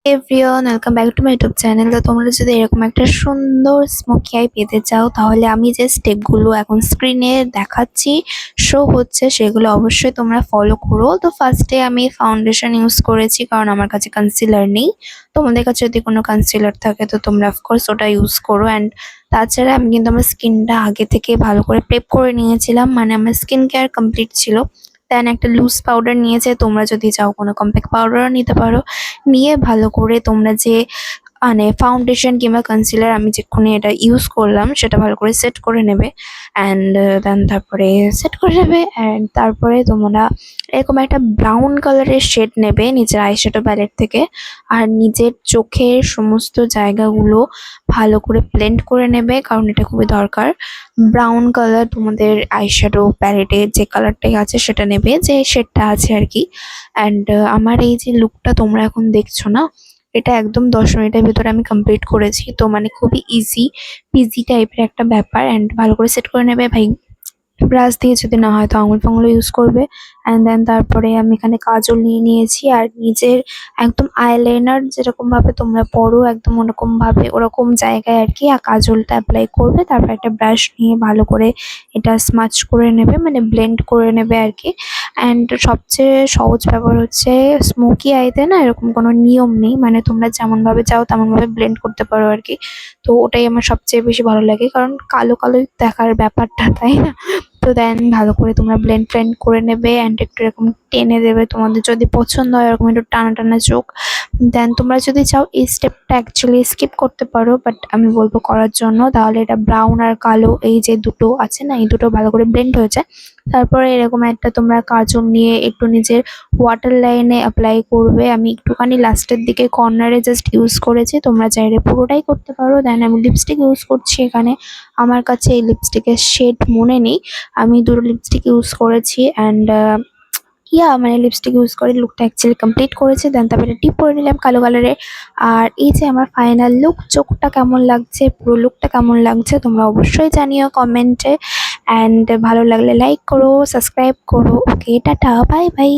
Everyone welcome back to my YouTube channel. তো তোমরা যদি এরকম একটা সুন্দর স্মোকি আই পেতে চাও, তাহলে আমি যে স্টেপগুলো এখন স্ক্রিনে দেখাচ্ছি, শো হচ্ছে, সেগুলো অবশ্যই তোমরা ফলো করো। তো ফার্স্টে আমি ফাউন্ডেশন ইউজ করেছি, কারণ আমার কাছে কনসিলার নেই। তোমাদের কাছে যদি কোনো কনসিলার থাকে তো তোমরা অফকোর্স ওটা ইউজ করো। অ্যান্ড তাছাড়া আমি কিন্তু আমার স্কিনটা আগে থেকে ভালো করে প্রেপ করে নিয়েছিলাম, মানে আমার স্কিন কেয়ার কমপ্লিট ছিল। দেন একটা লুজ পাউডার নিয়েছে, তোমরা যদি চাও কোনো কম্প্যাক্ট পাউডারও নিতে পারো। নিয়ে ভালো করে তোমরা যে মানে ফাউন্ডেশন কিংবা কনসিলার আমি যেক্ষুনি এটা ইউজ করলাম সেটা ভালো করে সেট করে নেবে। অ্যান্ড দেন তারপরে সেট করে নেবে, অ্যান্ড তারপরে তোমরা এরকম একটা ব্রাউন কালারের শেড নেবে নিজের আইশ্যাডো প্যালেট থেকে। আর নিজের চোখের সমস্ত জায়গাগুলো ভালো করে ব্লেন্ড করে নেবে, কারণ এটা খুবই দরকার। ব্রাউন কালার তোমাদের আইশ্যাডো প্যালেটে যে কালারটাই আছে সেটা নেবে, যে শেডটা আছে আর কি। অ্যান্ড আমার এই যে লুকটা তোমরা এখন দেখছো না, এটা একদম 10 মিনিটের ভিতরে আমি কমপ্লিট করেছি। তো মানে খুবই ইজি পিজি টাইপের একটা ব্যাপার। অ্যান্ড ভালো করে সেট করে নেবে ভাই। ব্রাশ দিয়ে যদি না হয় তো আঙুল ফাঙুল ইউজ করবে। অ্যান্ড দেন তারপরে আমি এখানে কাজল নিয়ে নিয়েছি, আর নিজের একদম আইলাইনার যেরকম ভাবে তোমরা পরো একদম ওরকম ভাবে ওরকম জায়গায় আর কি আর কাজলটা অ্যাপ্লাই করবে। তারপর একটা ব্রাশ নিয়ে ভালো করে এটা স্মাচ করে নেবে, মানে ব্লেন্ড করে নেবে আর কি। অ্যান্ড সবচেয়ে সহজ ব্যাপার হচ্ছে, স্মোকি আইতে না এরকম কোনো নিয়ম নেই, মানে তোমরা যেমনভাবে চাও তেমনভাবে ব্লেন্ড করতে পারো আর কি। তো ওটাই আমার সবচেয়ে বেশি ভালো লাগে, কারণ কালো কালো দেখার ব্যাপারটা, তাই না? তো দেন ভালো করে তোমরা ব্লেন্ড ফ্লেন্ড করে নেবে, অ্যান্ড একটু এরকম টেনে দেবে, তোমাদের যদি পছন্দ হয় এরকম একটু টানা টানা চোখ। দেন তোমরা যদি চাও এই স্টেপটা অ্যাকচুয়ালি স্কিপ করতে পারো, বাট আমি বলবো করার জন্য, তাহলে এটা ব্রাউন আর কালো এই যে দুটো আছে না, এই দুটো ভালো করে ব্লেন্ড হয়ে যায়। তারপরে এরকম একটা তোমরা কাজল নিয়ে একটু নিজের ওয়াটার লাইনে অ্যাপ্লাই করবে। আমি একটুখানি লাস্টের দিকে কর্নারে জাস্ট ইউজ করেছি, তোমরা চাইলে পুরোটাই করতে পারো। দেন আমি লিপস্টিক ইউজ করছি এখানে। আমার কাছে এই লিপস্টিকের শেড মনে নেই, আমি দুটো লিপস্টিক ইউজ করেছি। অ্যান্ড মানে লিপস্টিক ইউজ করে লুকটা অ্যাকচুয়ালি কমপ্লিট করেছে। দেন তারপরে টিপ করে নিলাম কালো কালারের। আর এই যে আমার ফাইনাল লুক, চোখটা কেমন লাগছে, পুরো লুকটা কেমন লাগছে তোমরা অবশ্যই জানিও কমেন্টে। অ্যান্ড ভালো লাগলে লাইক করো, সাবস্ক্রাইব করো। ওকে, টাটা, বাই বাই।